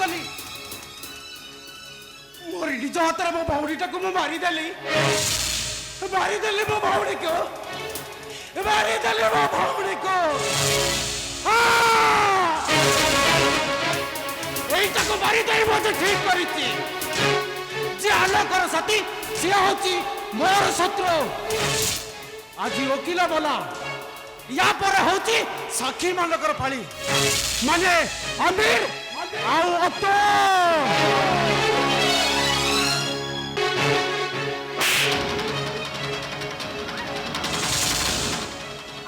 कली मोर निज हाथ मो भौणीटा को मारिदेली मो भौणी को मारिदेली मो भौणी को এইটা को मारिदे मत ठीक करिछि जे आलोकर साथी से होची मोर शत्रु आज वकील बोला या पर होची साखी मानकर फाड़ी माने अमीर आउ अतो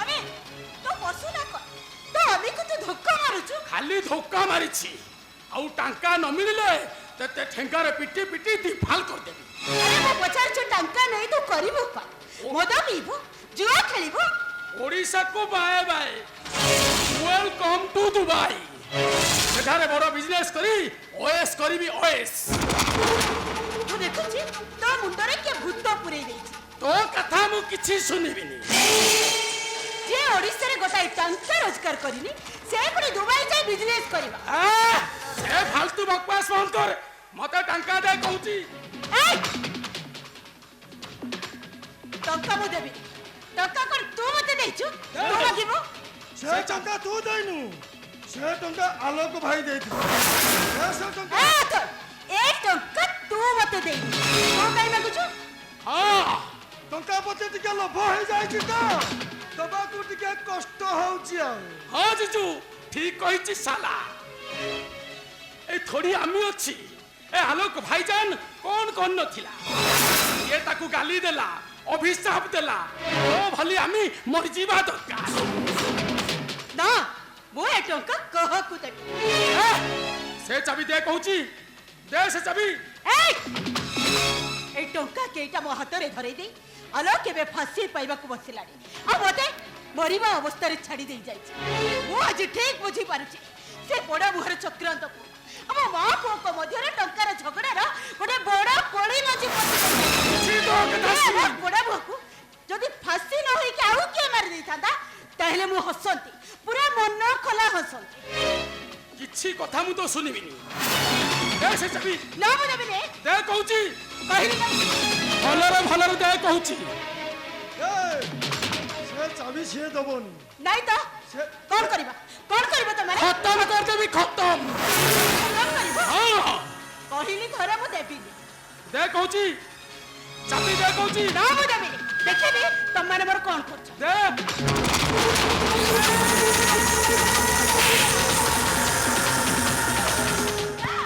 अबे तो बसु ना तो अभी को तो धक्का मारुछु खाली धोखा मारिछि आउ टांका न मिलले ते ठेंगारे पिटी पिटी दिफाल कर देबी अरे वो पचार जो टंका नहीं तो करिबो पा मद पीबो जुआ खेलिबो ओडिशा को bye bye welcome to Dubai सेठारे बड़ बिजनेस करी ओएस करीबी ओएस तो देखो जी तो मुंडरे के भूत पुरे देई तो कथा मु किछि सुनिबिनी जे ओडिशा रे गोटाई टंका रोजगार करिनी से पुरी दुबई जाई बिजनेस करिबा से फालतू बकवास बंद कर मते टंका दे कहूची टंका मु देबी टंका कर तू मते देछु तू मागिबो से टंका तू देनु से टंका आलोक भाई देथि से टंका तो ए टंका तू मते देई तू काई मागुछु हां टंका पते टिके लोभ हो जाय छि तो तबा तू टिके कष्ट होउछि आ हां जीजू ठीक कहिछि साला ए थोड़ी आमी अछि ए आलोक भाईजान कौन नथिला ये ताकू गाली देला अभिशाप देला ओ भली आमी मर जीवा दरकार ना वो ए टंका कह कु देबी से चाबी दे कहूची दे से चाबी ए टंका केटा मो हाथ रे धरे दे आलोक केबे फांसी पाइबा को बसिलाडी आ मते मरिबा अवस्था रे छाडी देई जाई छी वो आज ठीक बुझी पारुची से बड़ा मुहर चक्रांत को अब मां को को मध्य रे टंकार झगड़ा रा गोटे बड़ा कोड़ी नजी छी तो कदासी बड़ा बुको जदी फांसी न होई के आउ के मार देई थांदा ताहले मु हसंती पूरा मन खोला हसंती किछि कथा मु तो सुनिबिनी दे से चाबी ना मु देबी ने दे कहूची कहिली भलर दे कहूची से चाबी से दबोनी नहीं तो कौन करिबा तो माने खत्म कर देबी खत्म कौन करिबा हां कहिली घर मु देबी दे कहूची चाबी दे कहूची ना मु देबी देखिबी तुम माने मोर कौन करछ दे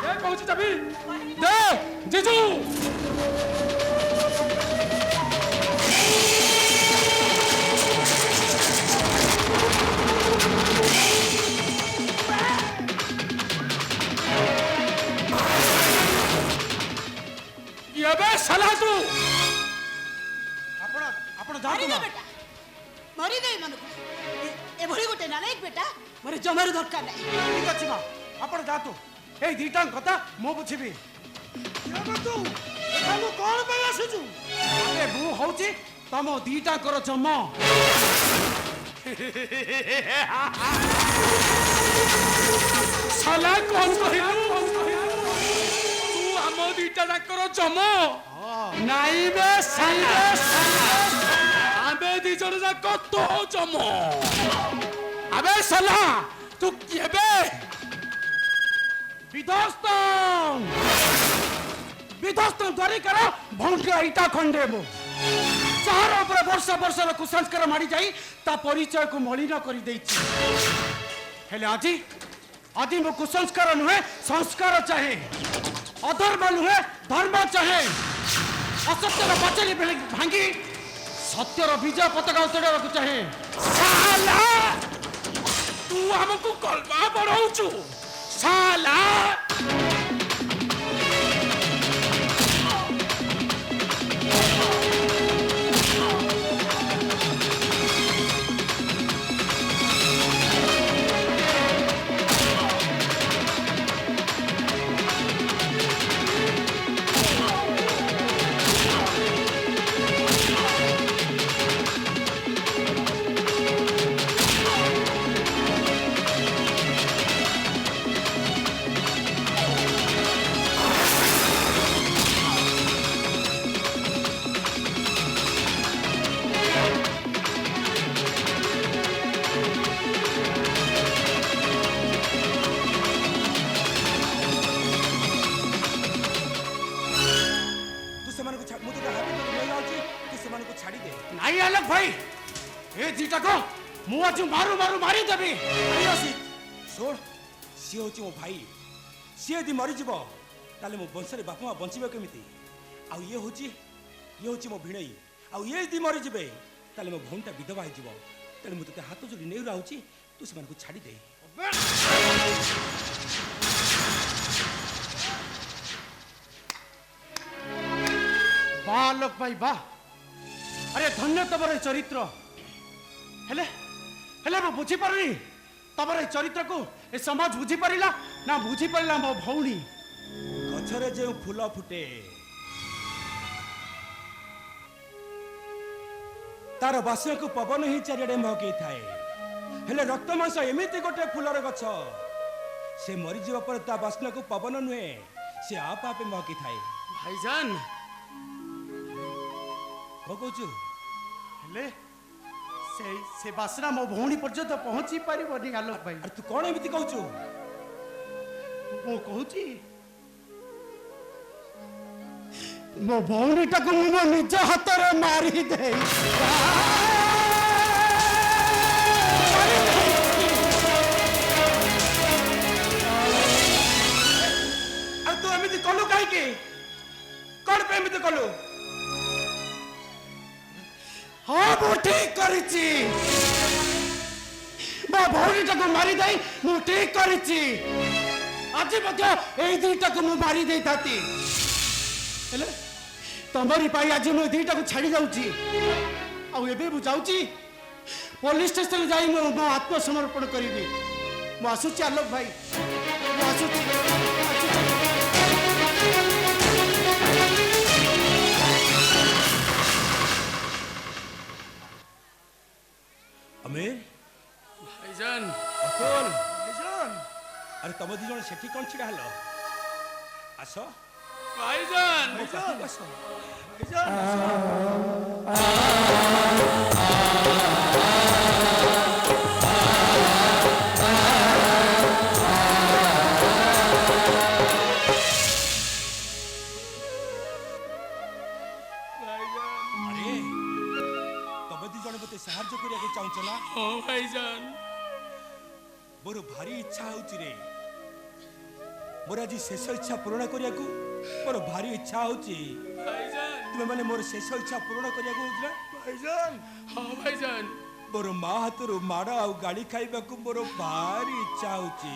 दे कहूची चाबी दे जीजू ये बे साला तू आपण मरी जातु दे बेटा मरी दे मन ए भरी गोटे ना नहीं बेटा मोर जमार दरकार नहीं ठीक अछि बा आपण जातु ए दीटा कथा मो बुझिबी के तू एखानु कोन पे आसुचु अरे मु होची तम दीटा कर जम साला कौन कहिलु तू हम दीटा कर जम नाई बे साला आबे दी जण जाक तो जम अबे साला तू केबे विध्वस्त धरी कर भंगा इटा खंडेबो चार ऊपर वर्ष कुसंस्कार मारी जाई ता परिचय को मलिन कर देछि हेले आदि मो कुसंस्कार नुहे संस्कार चाहे अधर्म नुहे धर्म चाहे असत्यर पाचेरी भांगी सत्यर विजय पताका उतरेबाकू चाहे साला तू हमको कलमा बढ़ाउछु साला भाई ए जीटा को मु आज मारू मारू मारी देबी ଶୁଣ ସିଏ ହେଉଛି ମୋ ଭାଇ ସିଏ ଯଦି ମରିଯିବ ତାହେଲେ ମୋ ବଂଶରେ ବାପା ମା ବଞ୍ଚିବେ କେମିତି ଆଉ ଇଏ ହେଉଛି ମୋ ଭିଣେଇ ଆଉ ଇଏ ଯଦି ମରିଯିବେ ତାହେଲେ ମୋ ଭଉଣୀଟା ବିଧବା ହେଇଯିବ ତେଣୁ ମୁଁ ତୋତେ ହାତ ଯୋଡ଼ି ନେଇ ରହୁଛି ତୁ ସେମାନଙ୍କୁ ଛାଡ଼ିଦେ वाह लोक भाई वाह अरे धन्य तमर चरित्र हेले हेले मु बुझी पारनी तमर चरित्र को ए समाज बुझी पारिला ना बुझी पारिला मो भौणी ଗଛରେ ଯେଉଁ ଫୁଲ ଫୁଟେ ତାର ବାସ୍ନାକୁ ପବନ ହିଁ ଚାରିଆଡ଼େ ମହକେଇଥାଏ ହେଲେ ରକ୍ତ ମାଂସ ଏମିତି ଗୋଟେ ଫୁଲର ଗଛ ସେ ମରିଯିବା ପରେ ତା ବାସ୍ନାକୁ ପବନ ନୁହେଁ ସେ ଆପେ ଆପେ ମହକିଥାଏ भाईजान କଣ କହୁଛୁ हेले से बासना मो भौणी पर्यंत पहुंची पारिबनी आलोक भाई ଆରେ ତୁ କଣ ଏମିତି କହୁଛୁ मो कहूची मो भौणी टाको मो निज हाथ रे मारी दे ଆଉ ତୁ ଏମିତି କଲୁ କାହିଁକି କଣ ପାଇଁ ଏମିତି କଲୁ हाँ मु ठीक करिची मो भौणी टाको मारी दे मु ठीक करिची आज मध्य एई दुईटा को मु मारी दे थाती हेले तमरी पाई आज मु दुईटा को छाड़ी जाउची आ एबे मु जाउची पुलिस स्टेशन जाई मो आत्मसमर्पण करिबी मु आसुची आलोक भाई मु आसुची अमीर भाईजान अतुल अरे तम दी जण सेठी कोन छिडा हलो आस भाईजान ମୋ ପାଖକୁ ଆସ अरे तम दी जण मते साहाय्य करिया चाहूछ ना ओ भाईजान मोर भारी इच्छा होची रे मोर आज शेष इच्छा पूर्ण करिया मोर भारी इच्छा होची भाईजान तुम माने मोर शेष इच्छा पूर्ण करिया होउला भाईजान हाँ भाईजान मोर माँ हाथरू माड़ आ गाड़ी खाइबा को मोर भारी इच्छा होची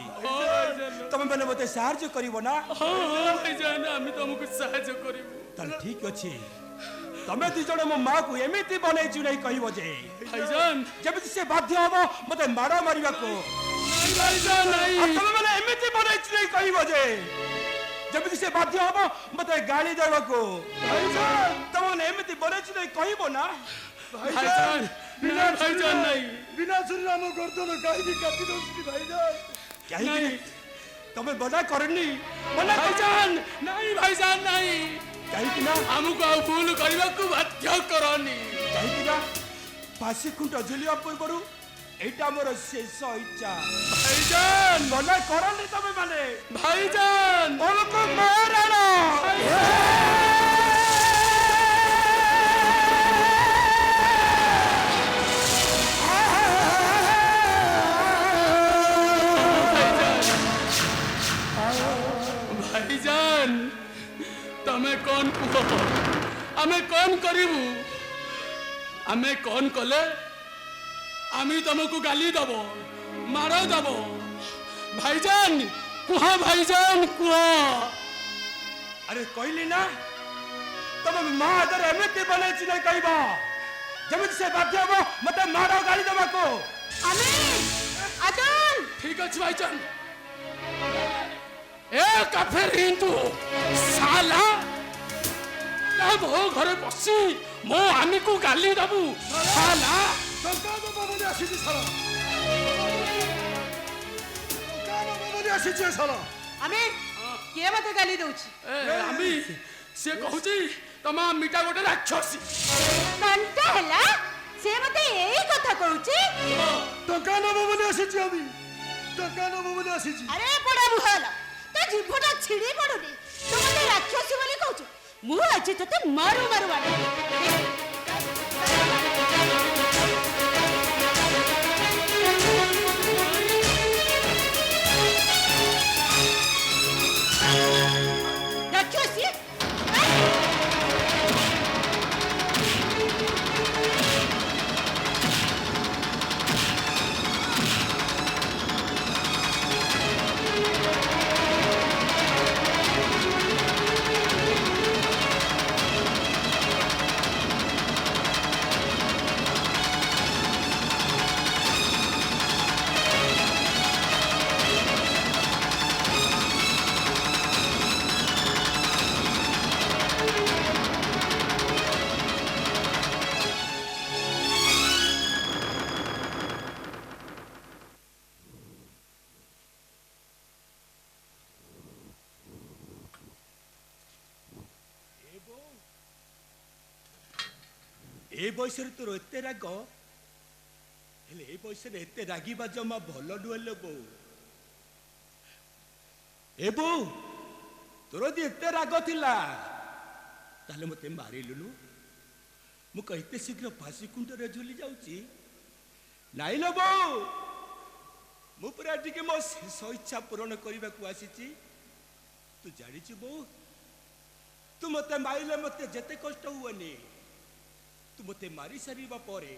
तुम माने मते साहाय्य करिवो ना हाँ भाईजान आमी तुमको साहाय्य करिबु ताल ठीक अछि तमे दी जण मो माँ को एमिति बनै छु नै कहिबो जे भाईजान जेमिति से बाध्य हबो मते माड़ मारिबा को भाईजान नहीं तमे माने एमिति बनै छु नै कहिबो जे जेमिति से बाध्य हबो मते गाली देबा को भाईजान तमे माने एमिति बनै छु नै कहिबो ना भाईजान बिना भाईजान नहीं बिना सुनला मो गर्दन काहे काटी दोछि भाईजान काहे तमे बना करनी बना भाईजान नहीं भाईजान नहीं काहे ना हमको भूल करबा को बाध्य करनी काहे ना फांसी खुंट झुलिया पूर्वरु एटा मोर शेष इच्छा भाईजान बना करनी तमे माने भाईजान हमको मारना भाईजान तमे कौन पुओ आमे कौन करिबु आमे कौन कले आमी तुमको गाली दबो मारो दबो भाईजान कुहा भाईजान कुहा अरे कहली ना तमे माँ आदर एमिति बनै छि नै कहबा जेमिति से बाध्य हबो मते मारो गाली देबा को अमीर अतुल ठीक अछि भाईजान ए काफिर हिंदू साला ना भो घरे बसी मो आमी को गाली दबु साला सरकार बाबा आसी साला सरकार बाबा आसी साला अमीर किए मते गाली दउछि ए आमी से कहूची तमा मिटा गोटे राक्षसी कांता हला से मते एई कथा कहउछि सरकार बाबा आसी अभी सरकार बाबा आसी अरे बड़ा बुहाला तो जीभटा छिड़ी पडुनी तो मते राक्षसी बोली कहउछु मु अछि तते मारू मारू बाडे ए बयस तोर एते राग हेले ए बयस एते रागिबा जमा भल नुहे बो ए बो तोर यदि एते राग थिला ताले मते मारिलुनु मु कहते शीघ्र फांसी कुंडरे झुली जाऊची नाई लो बो मु पूरा टिके मो शेष इच्छा पूरण करने को आसीची तू जानी बो तू मते मारिले मते जेते कष्ट हुएनी तू मते मारी सारिबा परे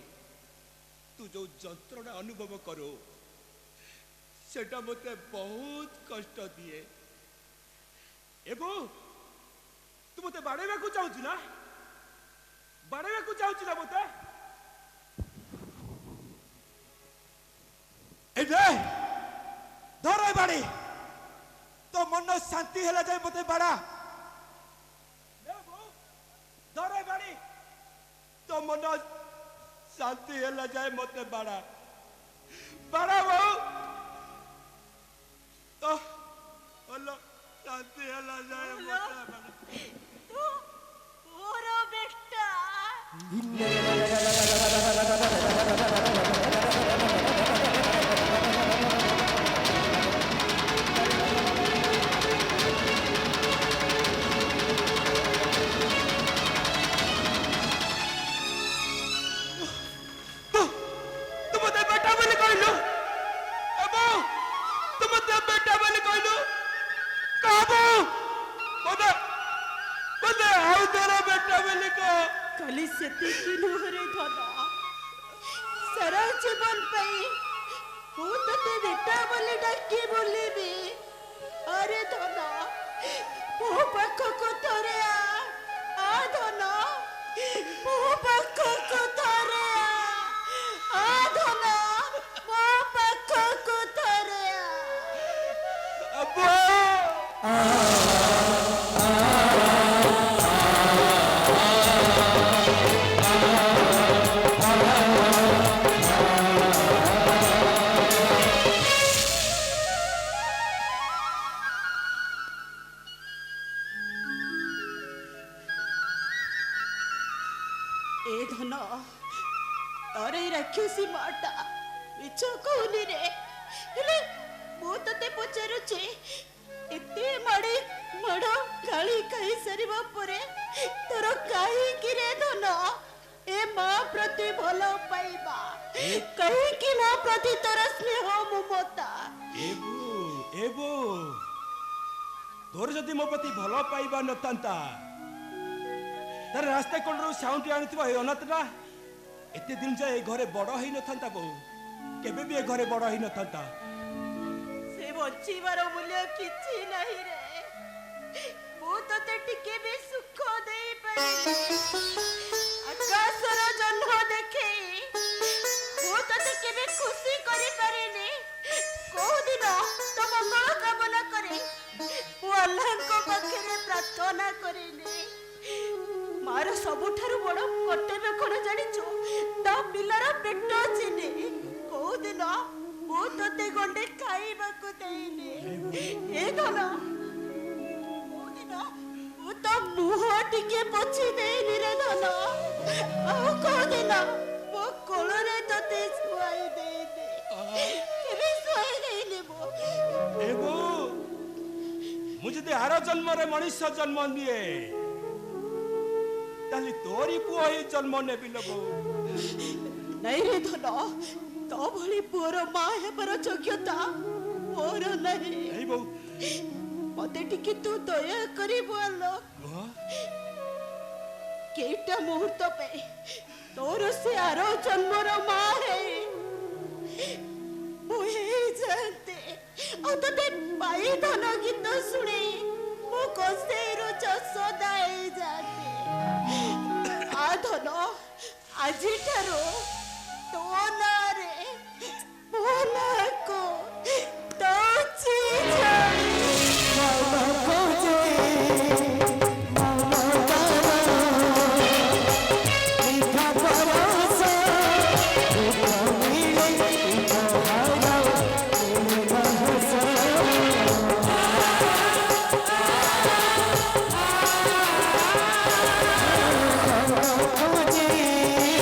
तू जो जंत्रणा अनुभव करो सेटा मते बहुत कष्ट दिए एबो तू मते बाड़ेबा को चाहू ना बाड़ेबा को चाहू ना मते एबे धरे बाड़ी तो मन शांति हेला जाए मते बाड़ा धरे बाड़ी तो मन शांति हेला जाए मते बाड़ा बाड़ा वो तो अल्लाह शांति हेला जाए मते बाड़ा तू मोरो बेटा खाली सेतिकी नुहरे धन सारा जीवन पाई मु तते बेटा बोली डाकी बोलिबी अरे धन मो पाखको थरे आ धन मो पाखको थरे आ धन मो पाखको थरे अब्बा ए धन अरे राक्षसी माटा मिछ कहूनी रे हेले मु तते पचारुचे एते माड़ी माड़ गाली कहि सरीबा परे तोर काहे कि रे धन ए मां प्रति भलो पाइबा कहि कि मां प्रति तोर स्नेह ममता एबो तोर जदि मो प्रति भलो पाइबा नतंता तार रास्ता कोणरू साउंड आनुथिबा हे अनतरा एते दिन जाए घरे बड़ हेई नथंता बहु केबे भी ए घरे बड़ हेई नथंता से बचिबार मूल्य किछि नाही रे मु तते टिके भी सुख देई पारि आकाशर जन्म देखै मु तते केबे खुशी करि पारिनी को दिन तो मंगल कामना करे मु अल्लाह को पाखरे प्रार्थना करेनी मार सबुठारु बड़ कर्तव्य कोन जानिछु ता पिलार पेट चिने को दिन मु तते गंडे खाइबा को देइनी ए धन को दिन मु तो मुह टिके पोछि देइनी रे धन आ को दिन मो कोलरे तते सुआई देइ दे केबे सुआई देइनी मो एबो मुझे दे आरो जन्म रे मनुष्य जन्म दिए ताली तोरी पुओ ही जन्म ने बिलबो नहीं रे धन तो भली पुअर माँ हेबार योग्यता मोर नहीं बो मते टिके तू दया करी बोलो केटा मुहूर्त पे तोर से आरो जन्मर माँ है मुहे जानते अतते पाई धन गीत सुने मो कोसेरो चसदाई जाते आ धन आजी ठारो तो नारे बोला को दौची Oh,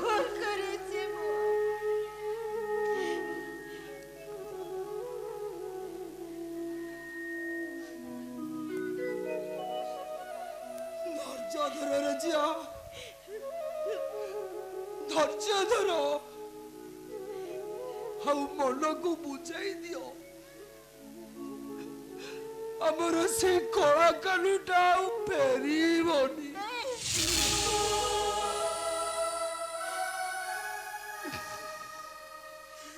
ভুল করেছি ଧୈର୍ଯ୍ୟ ଧର ରେ ଝିଅ, ଧୈର୍ଯ୍ୟ ଧର, ଆଉ ମନକୁ ବୁଝାଇ ଦିଅ। ଆମର ସେ କଳା କାନୁଟା ଆଉ ଫେରିବନି।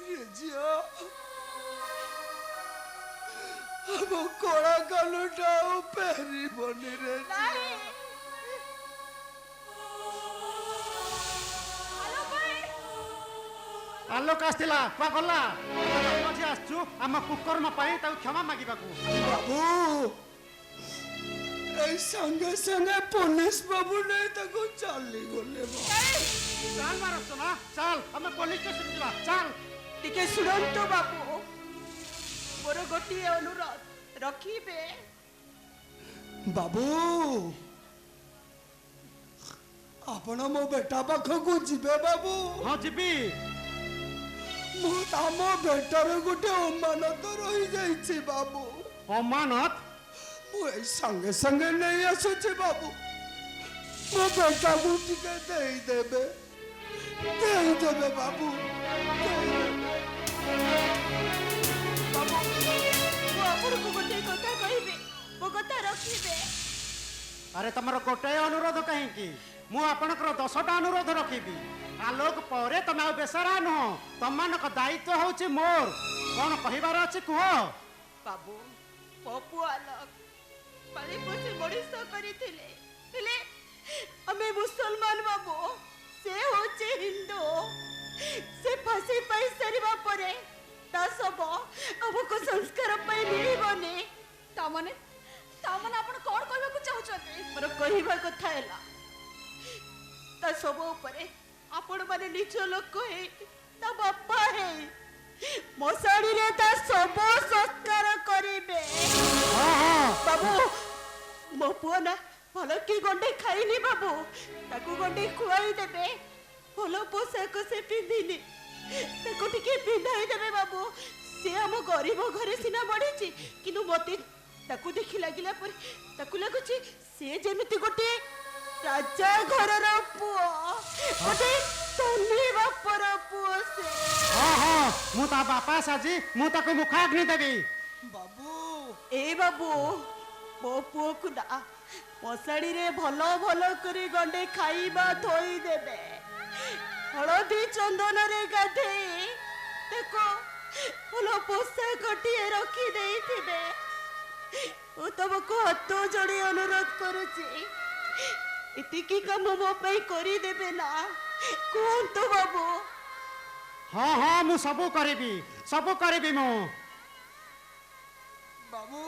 ରେ ଝିଅ, ଆମ କଳା କାନୁଟା ଆଉ ଫେରିବନି ରେ ଝିଅ। ଆଲୋକ ଆସିଥିଲା କୁଆ ଗଲା ମଝି ଆସୁଛୁ ଆମ କୁକର୍ମ ପାଇଁ ତାକୁ କ୍ଷମା ମାଗିବାକୁ। ବାବୁ, এই সঙ্গে সঙ্গে পুলিশ বাবু নেই তাকে চালিগলে। ଚାଲ ମାରସ ନା ଚାଲ ଆମେ ପୋଲିସ ଷ୍ଟେସନ ଯିବା ଚାଲ। ଟିକେ ଶୁଣନ୍ତୁ ବାବୁ, ମୋର ଗୋଟିଏ ଅନୁରୋଧ ରଖିବେ। ବାବୁ, ଆପଣ ମୋ ବେଟା ପାଖକୁ ଯିବେ ବାବୁ? ହଁ ଯିବି। ମୁଁ ଆମ ବେଟାରେ ଗୋଟେ ଅମାନତ ରହିଯାଇଛି ବାବୁ। ଅମାନତ? ମୁଁ ଏଇ ସଙ୍ଗେ ସଙ୍ଗେ ନେଇ ଆସୁଛି ବାବୁ। ମୋ ବେଟାକୁ ଟିକେ ଦେଇଦେବେ, ଦେଇଦେବେ ବାବୁ, ଦେଇଦେବେ। ବାବୁ, ମୁଁ ଆପଣଙ୍କୁ ଗୋଟିଏ କଥା କହିବି, ମୋ କଥା ରଖିବେ। ଆରେ ତମର ଗୋଟାଏ ଅନୁରୋଧ କାହିଁକି? ମୁଁ ଆପଣଙ୍କର 10ଟା ଅନୁରୋଧ ରଖିବି। ଆଲୋକ ପରେ ତମେ ଆଉ ବେସାରା ନୁହଁ, ତମମାନଙ୍କ ଦାୟିତ୍ୱ ହଉଛି ମୋର। କଣ କହିବାର ଅଛି କୁହ? ବାବୁ, ପପୁ ଆଲୋକ ପାଳି ପୋଷି ମଣିଷ କରିଥିଲେ, ହେଲେ ଆମେ ମୁସଲମାନ ବାବୁ, ସେ ହଉଛି ହିନ୍ଦୁ। ସେ ଫାଶୀ ପାଇ ସାରିବା ପରେ ତା ଶବ ଆମକୁ ସଂସ୍କାର ପାଇଁ ମିଳିବନି। ତାମାନେ ଆପଣ କଣ କହିବାକୁ ଚାହୁଁଛନ୍ତି? ମୋର କହିବା କଥା ହେଲା, ତା ଶବ ଉପରେ ଆପଣ ମାନେ ନିଜ ଲୋକ ହେଇ, ତା ବାପା ହେଇ ମଶାଣିରେ ତା ଶବ ସଂସ୍କାର କରିବେ। ବାବୁ, ମୋ ପୁଅ ନା ଭଲ କି ଗଣ୍ଡେ ଖାଇନି ବାବୁ, ତାକୁ ଗଣ୍ଡେ ଖୁଆଇ ଦେବେ। ଭଲ ପୋଷାକ ସେ ପିନ୍ଧିନି, ତାକୁ ଟିକେ ପିନ୍ଧାଇ ଦେବେ ବାବୁ। ସେ ଆମ ଗରିବ ଘରେ ସିନା ବଢିଛି, କିନ୍ତୁ ମତେ ତାକୁ ଦେଖି ଲାଗିଲା ପରେ ତାକୁ ଲାଗୁଛି ସେ ଯେମିତି ଗୋଟିଏ ରାଜା ଘରର ପୁଅ, ଗୋଟେ ଧନୀ ବାପର ପୁଅ ସେ। ମୁଁ ତା ବାପା ସାଜି ମୁଁ ତାକୁ ମୁଖାଗ୍ନି ଦେବି। ବାବୁ, ଏ ବାବୁ, ମୋ ପୁଅକୁ ନା ମଶାଣିରେ ଭଲ ଭଲ କରି ଗଣ୍ଡେ ଖାଇବା ଥୋଇ ଦେବେ, ହଳଦୀ ଚନ୍ଦନରେ ଗାଧେଇ ତାକୁ ଭଲ ପୋଷାକଟିଏ ରଖି ଦେଇଥିବେ। ମୁଁ ତମକୁ ହାତ ଯୋଡ଼ି ଅନୁରୋଧ କରୁଛି, ଏତିକି କାମ ମୋ ପାଇଁ କରିଦେବେ ନା? କୁହନ୍ତୁ ବାବୁ। ହଁ ହଁ ମୁଁ ସବୁ କରିବି, ସବୁ କରିବି ମୁଁ। ବାବୁ,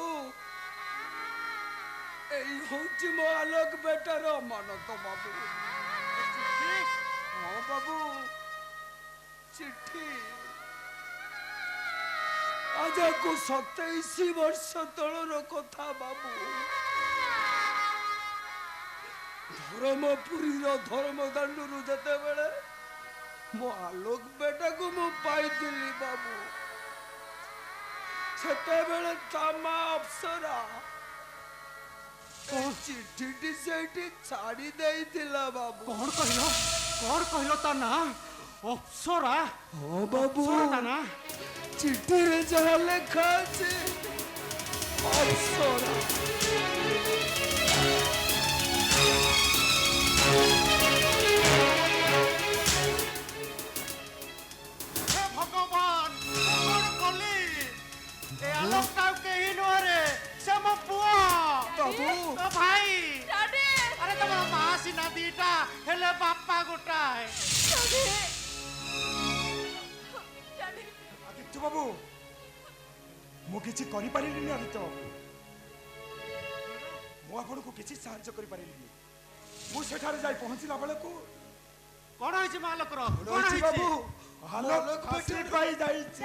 এই হচ্ছে ମୋ ଆଲୋକ ବେଟାର ଅମାନତ ବାବୁ। ହଁ ବାବୁ, ଚିଠି ଆଜକୁ 27 ବର୍ଷ ତଳର କଥା ବାବୁ। ଧର୍ମପୁରୀର ଧର୍ମଦାଣ୍ଡରୁ ଯେତେବେଳେ ମୋ ଆଲୋକ ବେଟାକୁ ମୁଁ ପାଇଥିଲି ବାବୁ, ସେତେବେଳେ ତା ମା ଅପ୍ସରା ଚିଠିଟି ସେଇଠି ଛାଡ଼ି ଦେଇଥିଲା ବାବୁ। କଣ କହିଲ ତା ନା? ଅପ୍ସରା? ହଁ ବାବୁ, ତା ନା? ଚିଠିରେ ଯାହା ଲେଖା ଅଛି ଅପ୍ସରା। ହେ ଭଗବାନ, କଣ କଲି? ଏ ଆଲୋକଟା ଆଉ କେହି ନୁହଁରେ, ସେ ମୋ ପୁଅ। ବାବୁ, ତ ଭାଇ। ଆରେ ତମର ମା ସିନା ଦିଟା, ହେଲେ ବାପା ଗୋଟାଏ। ଆଦିତ୍ୟ ବାବୁ, ମୁଁ କିଛି କରିପାରିଲିନି। ଆଦିତ୍ୟ ବାବୁ, ମୁଁ ଆପଣଙ୍କୁ କିଛି ସାହାଯ୍ୟ କରିପାରିଲିନି। ମୁଁ ସେଠାରେ ଯାଇ ପହଞ୍ଚିଲା ବେଳକୁ କଣ ହେଇଛି ମା ଲୋକର? କଣ ରହିଛି ହେଇଛି? ବାବୁ, ଆଲୋକ ଫାଶୀ ପାଇଯାଇଛି।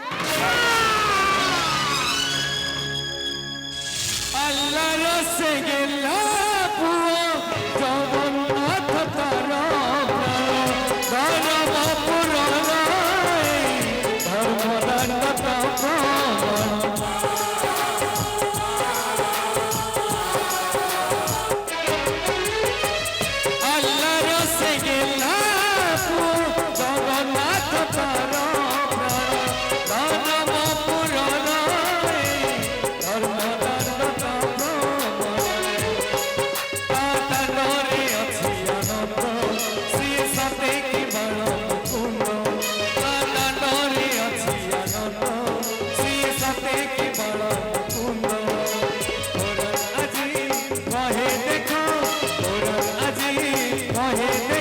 আল্লাহর সে গেলা পুয়ো জগন্নাথ তার कहे